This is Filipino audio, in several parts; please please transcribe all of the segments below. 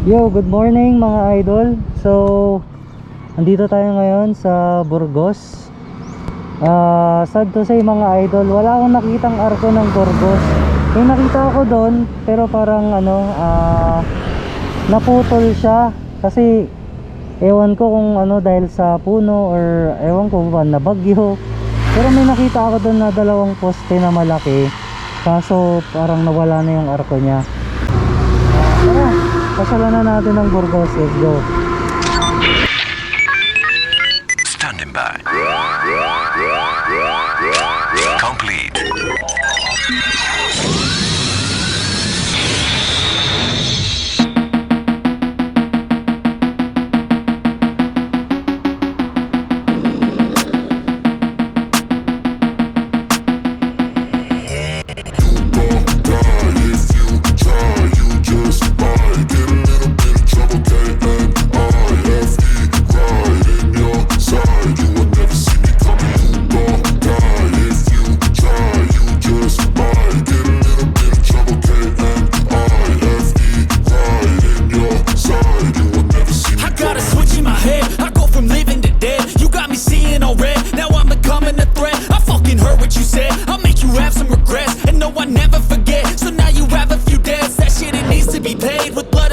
Yo, good morning mga idol. So, andito tayo ngayon sa Burgos. Sad to say mga idol, wala akong nakitang arko ng Burgos. May nakita ako doon, pero parang naputol siya. Kasi, ewan ko kung dahil sa puno or ewan ko ba, nabagyo. Pero may nakita ako doon na dalawang poste na malaki. Kaso, parang nawala na yung arko niya. Tara, pasyalan na natin ng Burgos. Let's go. Standing by. Complete.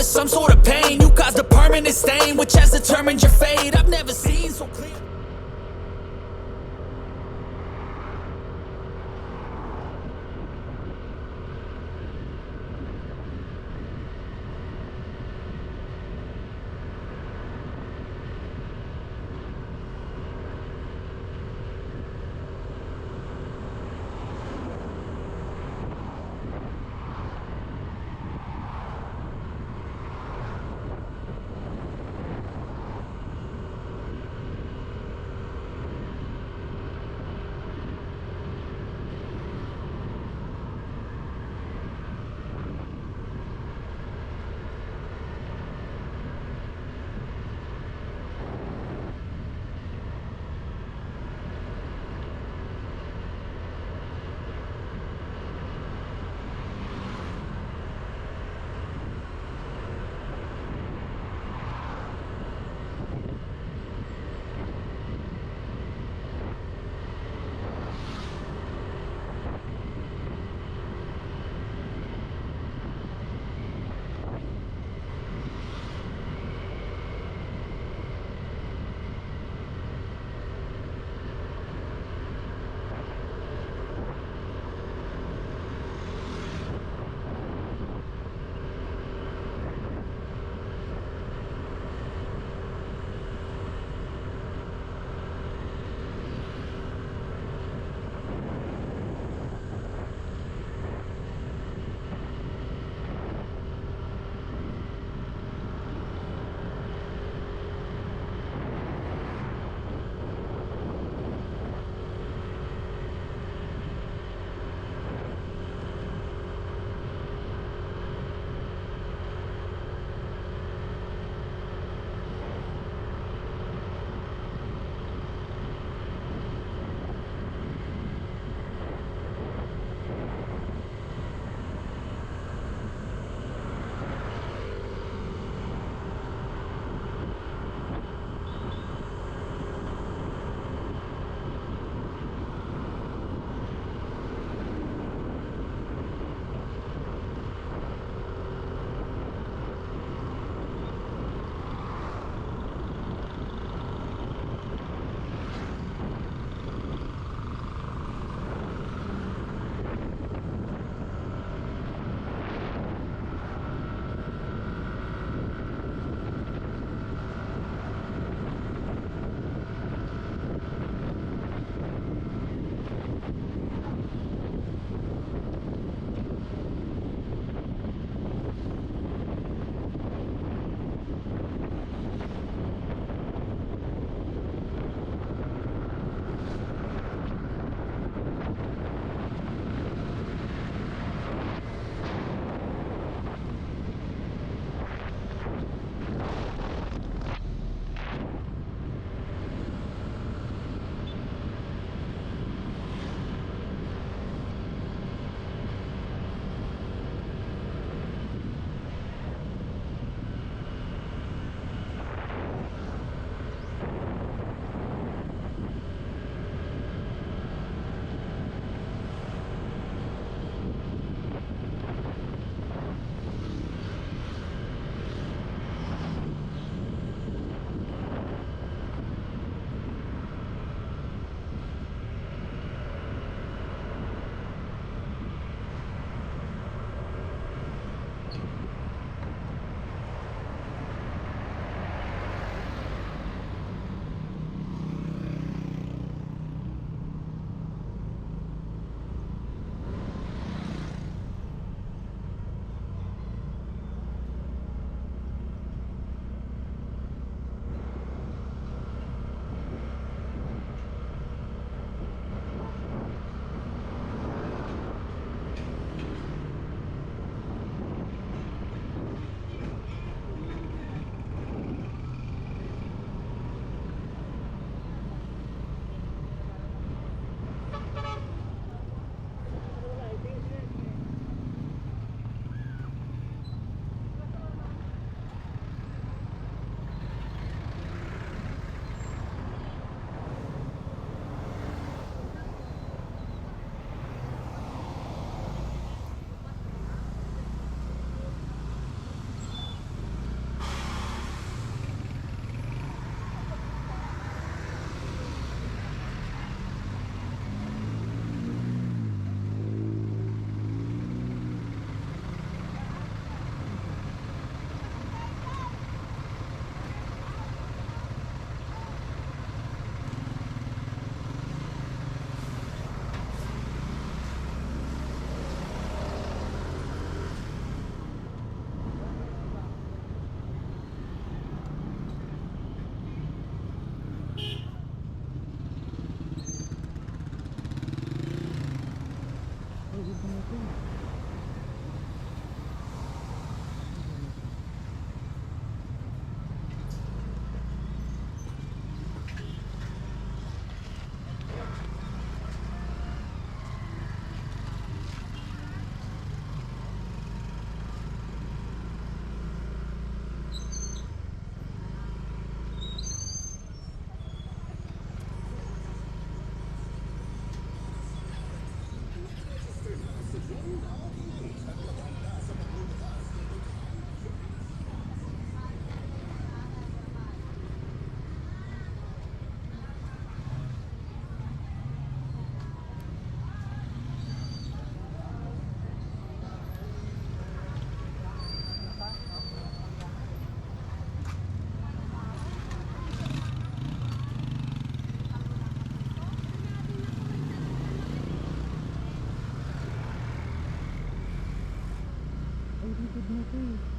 Some sort of pain, you caused a permanent stain, which has determined your fate. I've never seen so clear. nito eh.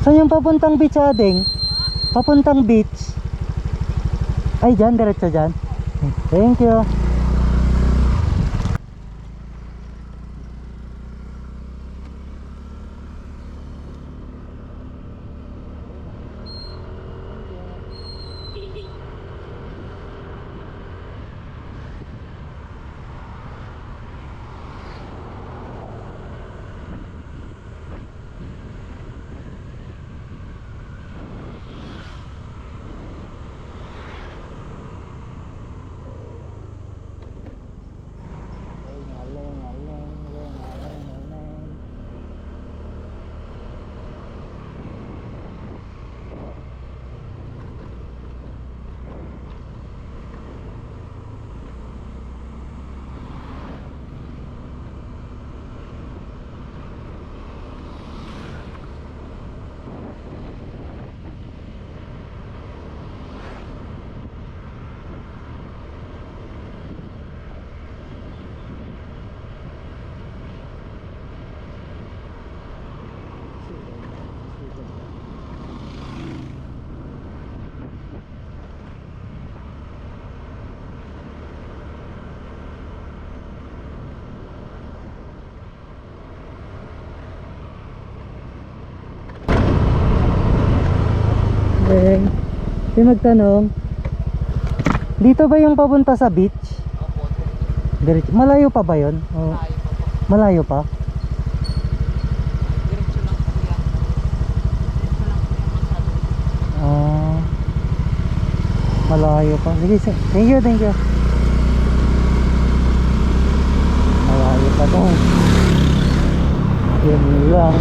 Saan yung papuntang beach, Ading? Papuntang beach. Ay, dyan, diretso dyan. Thank you. Okay. Di magtanong, dito ba yung papunta sa beach? Opo. Diretso. Malayo pa ba yun? O, malayo pa? Diretso lang po yan. Diretso lang po yung masyado. Malayo pa. Sige, thank you, thank you. Malayo pa to. Yun lang.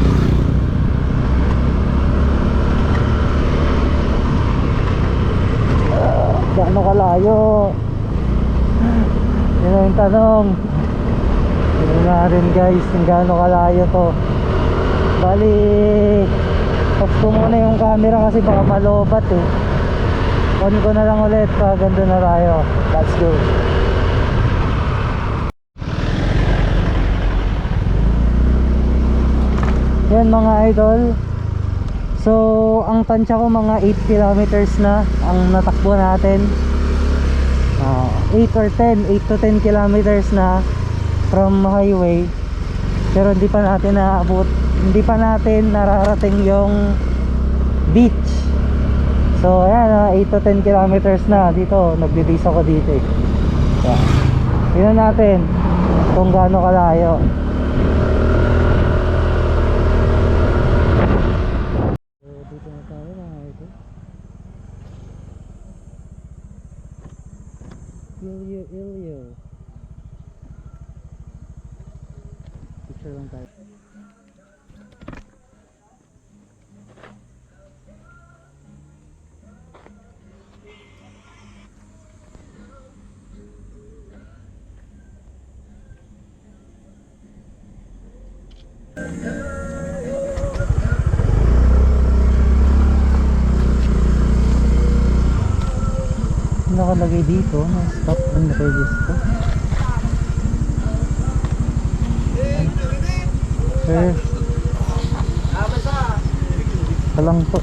Gaano kalayo? Yun ang tanong. Yun nga rin guys, kung gaano kalayo to. Bali, off ko muna yung camera kasi baka malobat eh. On ko na lang ulit pag ganda na tayo. Let's go. Yan mga idol. So, ang tansya ko mga 8 kilometers na ang natakbo natin. 8 or 10, 8 to 10 kilometers na from highway. Pero hindi pa natin naabot, hindi pa natin nararating yung beach. So, ayan, 8 to 10 kilometers na dito. Nagbe-base ako dito eh. Yan. Tingnan natin kung gaano kalayo. Dito na tayo mga ito. Ilyo. Picture lang tayo. Nakalagay dito na stop and register. Sir, kalang po.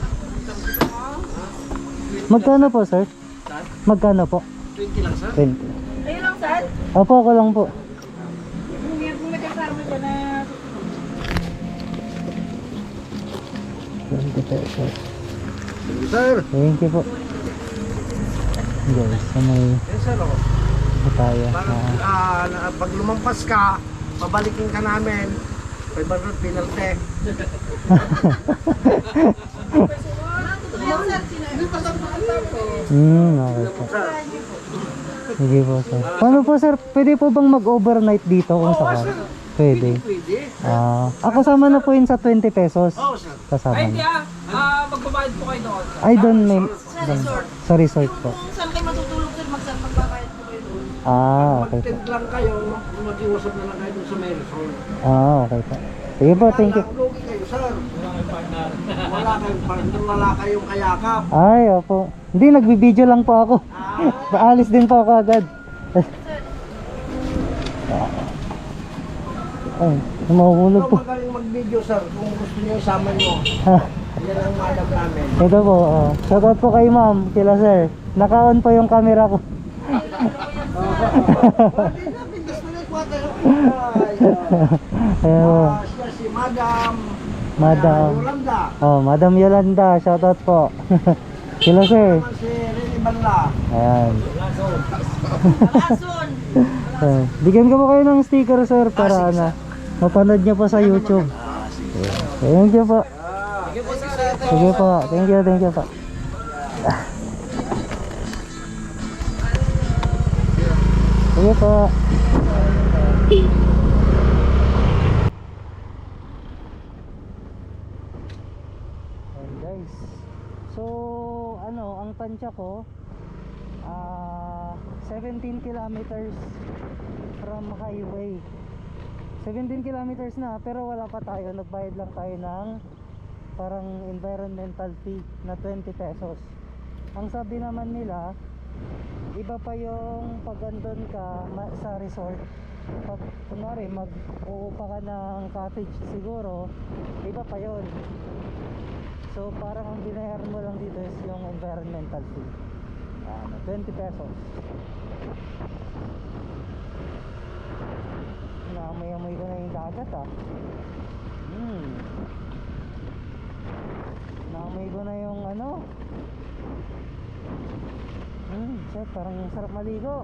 Magkano po sir? Magkano po? 20 lang sir. 20. Ayun lang, sir. Opo, ako lang po. Kung may kasama ka na 20 pesos. Sir. Thank you po. Guys, sa may Yes sir. Oh. bataya. Pag lumampas ka, pabalikin ka namin. 500 penalty. Okay po. Sige po sir. Paano po sir? Pwede po bang mag-overnight dito kung sakali? Pwede. Pwede. Ako sama na po yun sa 20 pesos. Oo sir. Kasama Ay, hindi na. magbabayad po kayo doon. Ay, doon may... Sa resort. Sa resort po. Kung saan kayo matutulog, sir, magbabayad po kayo doon. Okay po. Mag-tent lang kayo, mag-iusap na lang kayo dun sa may resort. Okay po. Sige po, thank you. Lugi kayo sir. Wala kayong partner, wala kayong kayakap. Ay, opo. Hindi, nagbibideo lang po ako. Paalis din po ako agad. Ay, mahuhulog Pero po. magaling mag-video sir, kung gusto niyo isama niyo. Yan ang madam namin. Ito po, oh. Shoutout po kay ma'am, kila sir. Naka-on po yung camera ko. Hindi namin gusto na kwata. Ayan po. Siya si Madam. Madam. Yolanda. Oh, Madam Yolanda, shoutout po. Kila sir. Naman si Rene Banla. Ayan. Asun! Bigyan ko po kayo ng sticker sir para ano, mapanood niyo po sa YouTube. Thank you po. Sige po. Thank you po. Sige po. Ayan guys. So, ano, ang tansya ko 17 kilometers from highway. 17 kilometers na pero wala pa tayo, nagbayad lang tayo ng parang environmental fee na 20 pesos. Ang sabi naman nila, iba pa yung pag andun ka sa resort. Pag kunwari mag-uupa ka ng cottage siguro, iba pa yon. So parang ang binayaran mo lang dito is yung environmental fee, 20 pesos. Naamoy-amoy ko na yung dagat naamoy ko na yung ano. Shit, parang sarap maligo.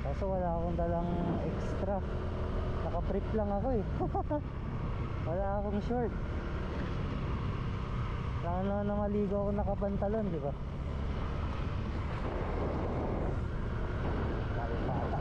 Kaso wala akong dalang extra. Naka-brief lang ako eh. Wala akong short. Lalo na maligo ako nakapantalon, di ba? Pala.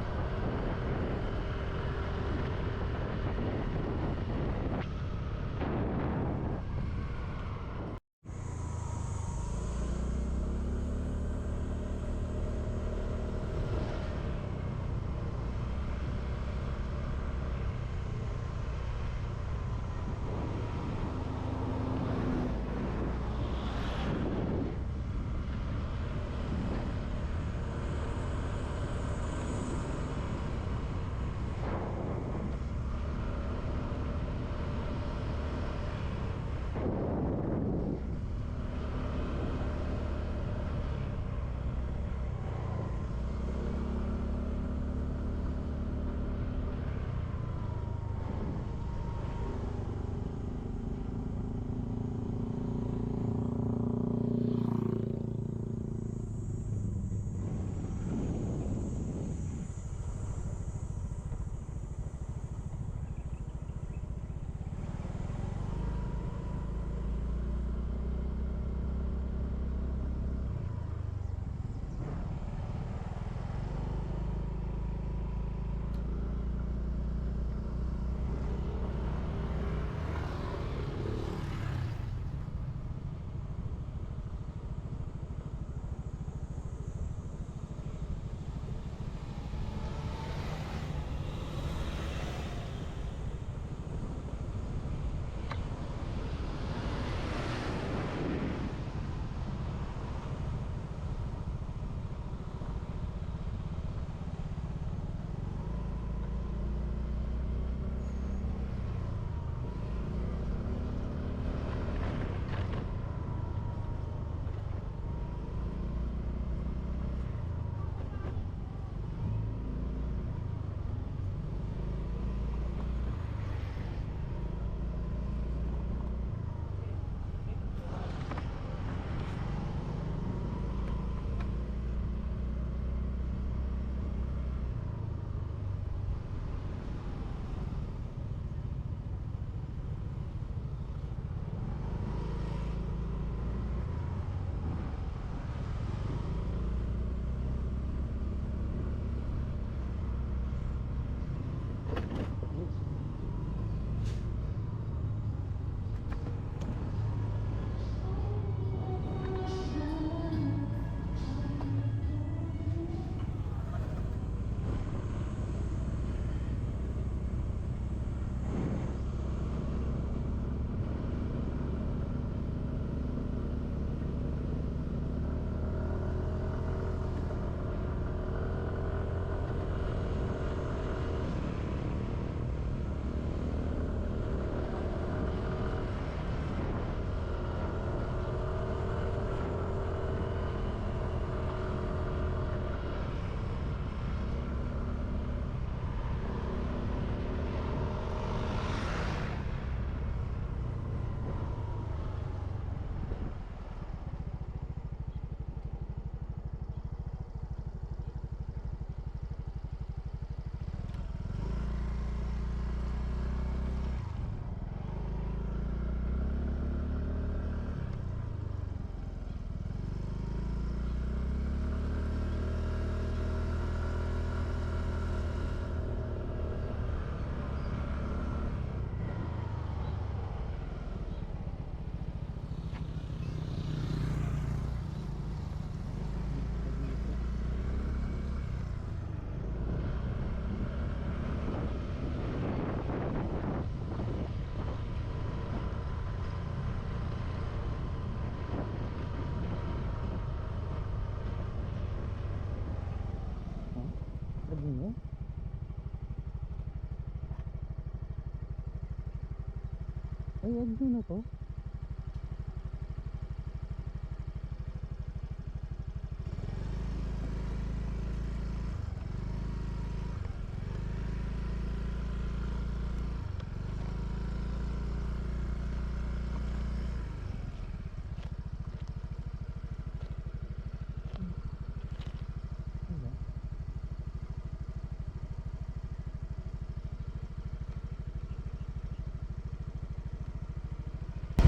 Ay, agno na to.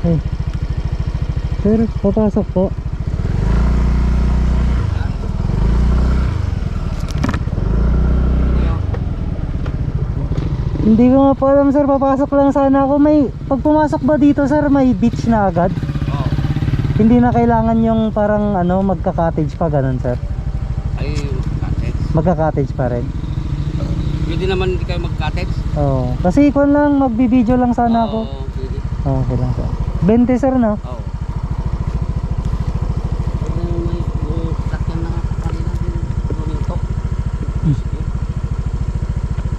Ay. Sir, papasok po. Hindi ko nga po alam sir, papasok lang sana ako. Pag pumasok ba dito sir, may beach na agad? Oo. Hindi na kailangan yung parang ano, magka-cottage pa ganun sir? Ay, cottage. Magka-cottage pa rin? Pwede naman hindi kayo mag-cottage. Oo. Kasi kung lang, magbibideo lang sana ako. Oo, pwede. Okay lang sir. 20 sir no? Oo. Pwede naman yung sakyan na kanina luminto.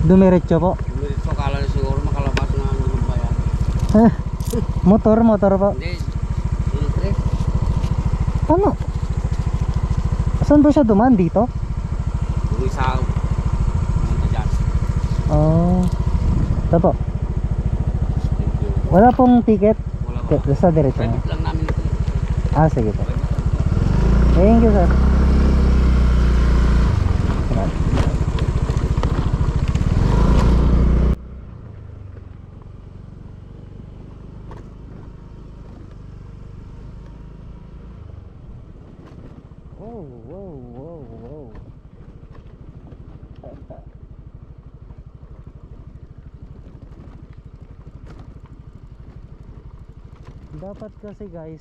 Dumiretso po. Luminto, kala na siguro makalabas na ng bayan. Motor po. Hindi, filtre. Ano? Saan ba siya duman? Dito? Yung isa, pumunta dyan. Oh. Ito po. Thank you. Wala pong ticket. Wala ba? Basta diretso na. Private lang namin ito. Ah, sige po. Private lang. Thank you sir. Wow. Dapat kasi guys,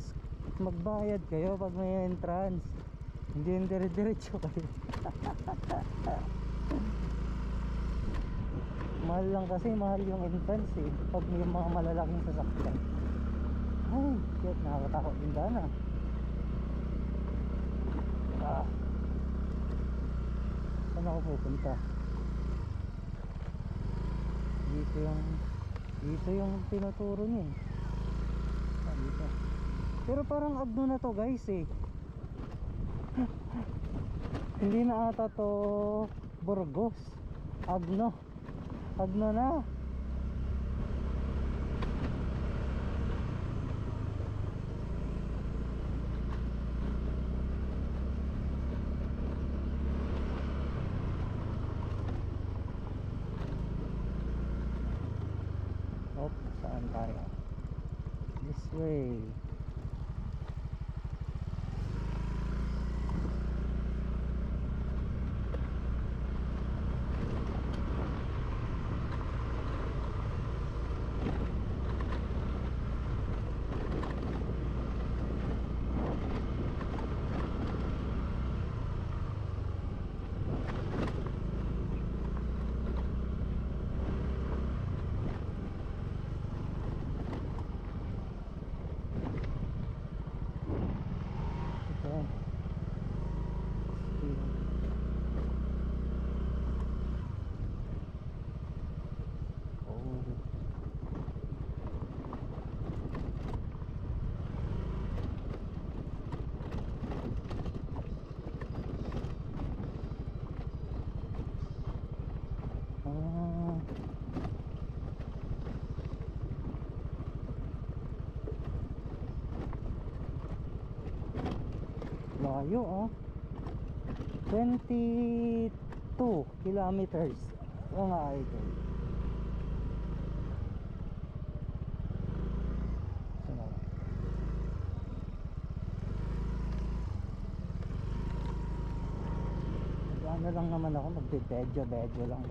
magbayad kayo pag may entrance. Hindi yung dire-diretso kayo. Mahal lang kasi, mahal yung entrance eh. Pag may mga malalaking sasakyan. Ay, shit, nakakatakot din dana. Saan ako pupunta? Dito yung tinuturo niya eh. Dito. Pero parang agno na to guys eh. Hindi na ata to Burgos. Agno na. Saan tayo? This way. Layo oh. 22 kilometers mga idol. Ano lang naman ako, magbe-bedyo lang.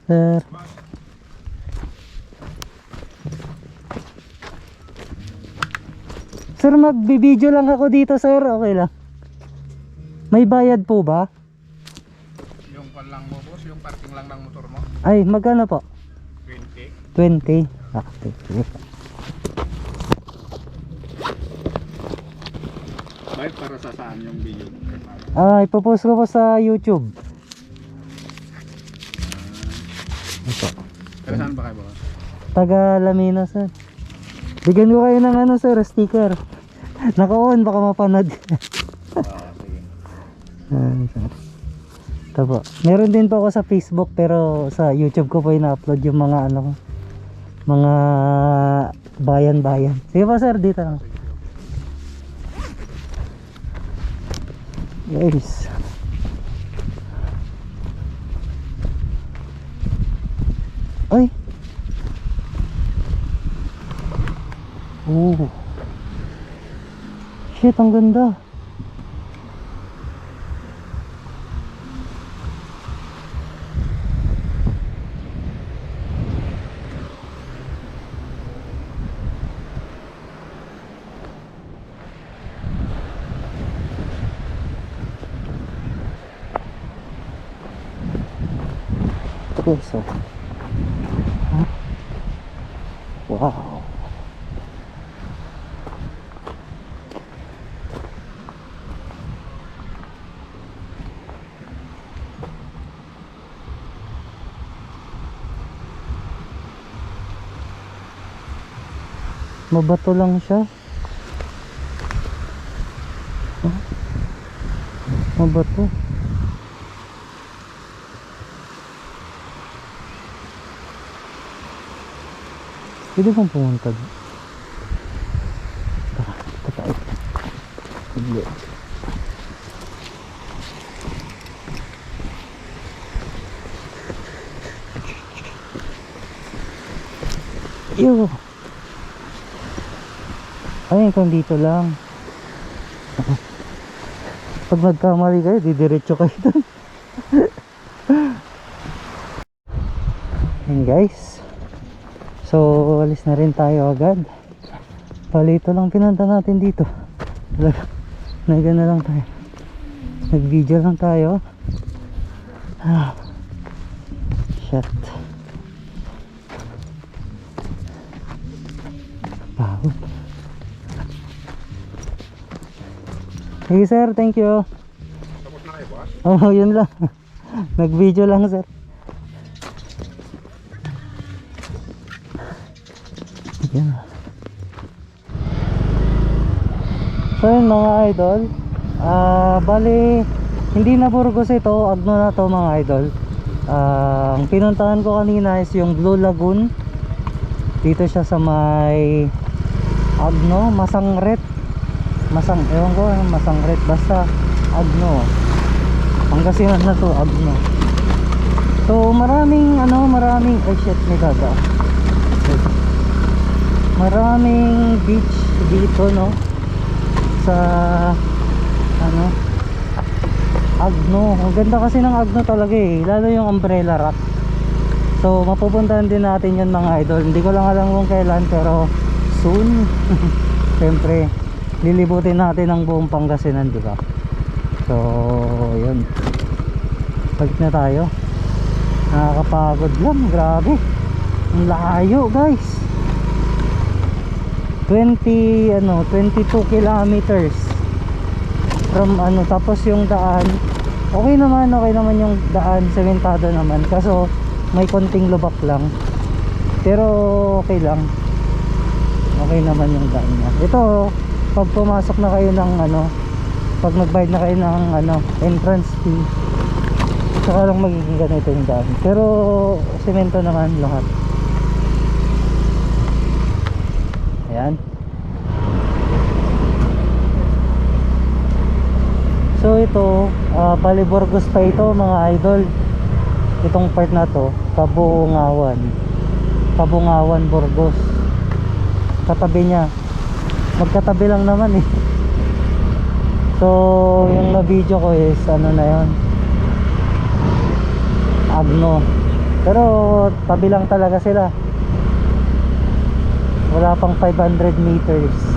Sir. Sir, magbibideo lang ako dito, sir. Okay lang. May bayad po ba? Yung pan lang mo, boss, yung parking lang ng motor mo, Ay, magkano po? 20. 20. Ah, okay. Bayad para sa saan yung video? Ah, ipopost ko po sa YouTube. Ito. Pero saan ba kayo, boss? Taga Lamina, sir. Bigyan ko kayo ng ano, sir, sticker. Naka-on, baka mapanood. Sige. Sir. Ito po. Meron din po ako sa Facebook, pero sa YouTube ko po ina-upload yung mga ano ko. Mga bayan-bayan. Sige po, sir, dito lang. Guys. Ay. Oh. Shit, ang ganda. Okay, so. Huh? Wow. Mabato lang siya. Huh? Mabato. Pwede bang pumunta doon? Tara, tayo. Hindi. Yo. Ayun, kung dito lang. Pag nagkamali kayo, didiretso kayo doon. Ayun guys. So, alis na rin tayo agad. Palito lang pinunta natin dito. Nagana lang tayo. Nag-video lang tayo. Ah. Shit. Pagod. Hey sir, thank you. Tapos na kayo, boss? Oh, yun lang. Nag-video lang sir. Yan. So yun mga idol, bali hindi na Burgos ito, Agno na to mga idol. Ang pinuntahan ko kanina is yung Blue Lagoon. Dito siya sa may Agno, Masangret. Ewan ko, Masangret, basta Agno. Pangasinan na to, Agno. So maraming ay shit, may gaga. Maraming beach dito, no, sa ano, Agno. Ang ganda kasi ng Agno talaga eh, lalo yung Umbrella Rock. So mapupuntahan din natin yun mga idol. Hindi ko lang alam kung kailan, pero soon. Siyempre lilibutin natin ang buong Pangasinan, di ba? So yun, balik na tayo. Nakakapagod lang, grabe, ang layo guys. 22 kilometers from ano, tapos yung daan okay naman yung daan, sementado naman, kaso may konting lubak lang, pero okay lang, okay naman yung daan niya. Ito, pag pumasok na kayo ng ano, pag nagbayad na kayo ng ano, entrance fee, saka lang magiging ganito yung daan, pero semento naman lahat. Ayan. So ito, Bali Burgos pa ito mga idol. Itong part na to, Kabungawan, Burgos. Katabi niya. Magkatabi lang naman eh. So yung na video ko is ano na yon, Agno. Pero tabi lang talaga sila. Wala pang 500 meters.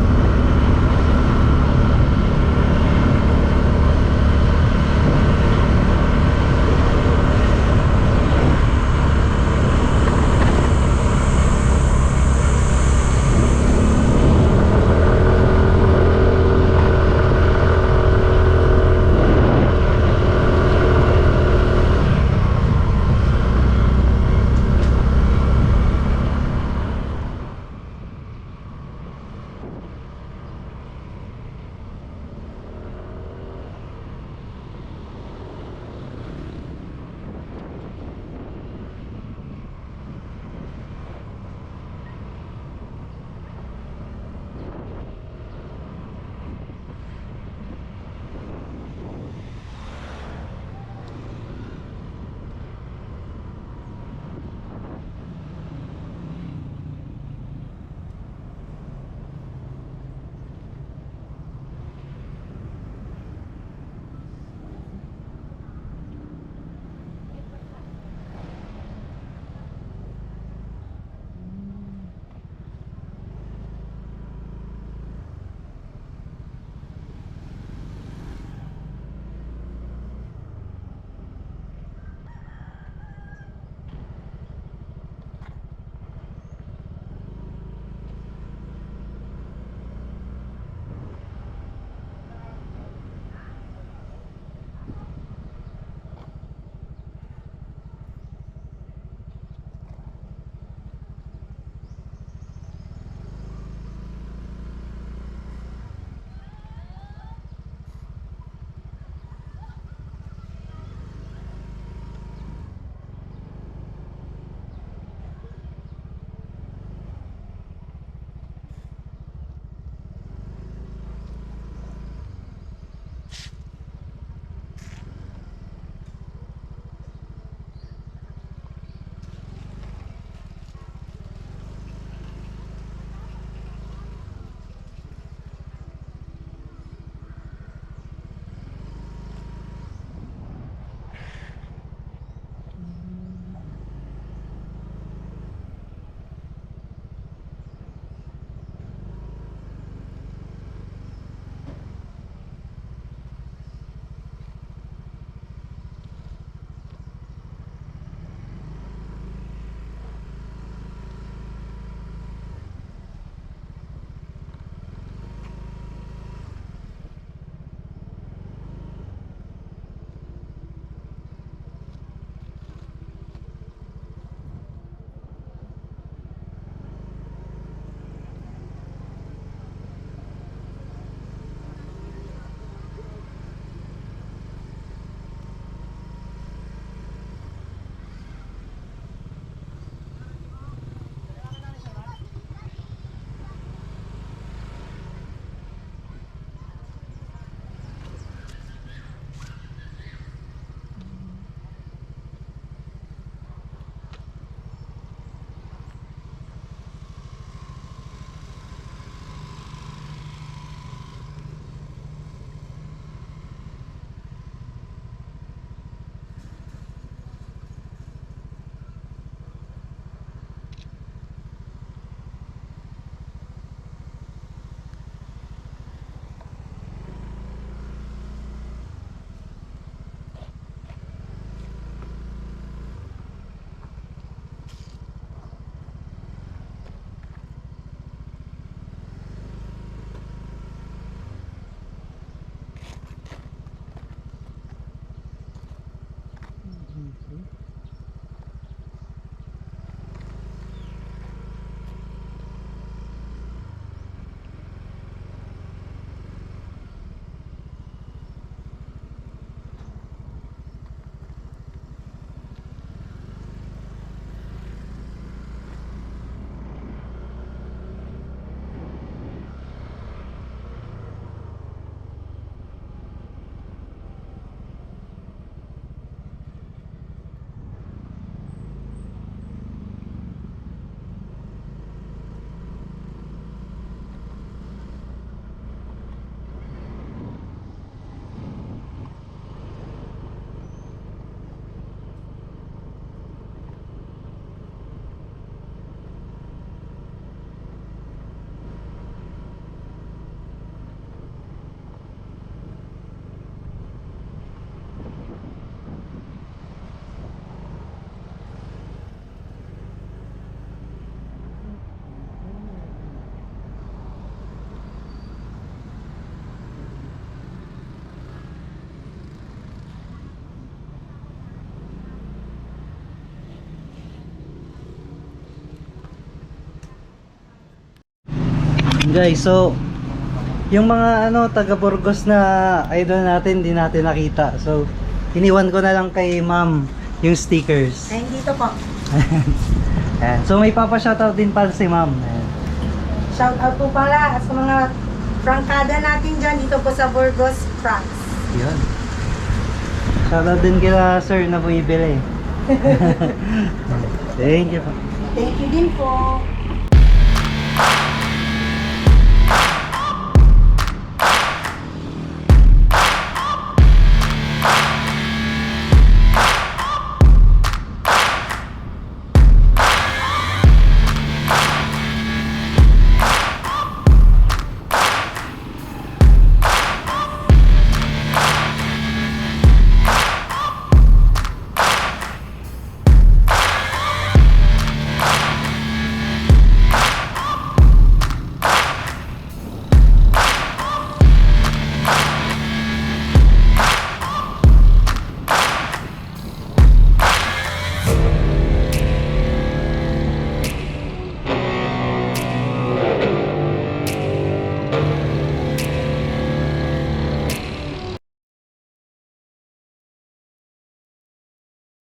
guys, so yung mga taga Burgos na idol natin, di natin nakita. So, iniwan ko na lang kay ma'am yung stickers. Ay, dito po. Ayan. So, may papa-shoutout din pala si ma'am. Ayan. Shout out po pala sa mga prangkada natin dyan dito po sa Burgos, France. Yun. Shoutout din kila sir na bumibili. Thank you po. Thank you din po.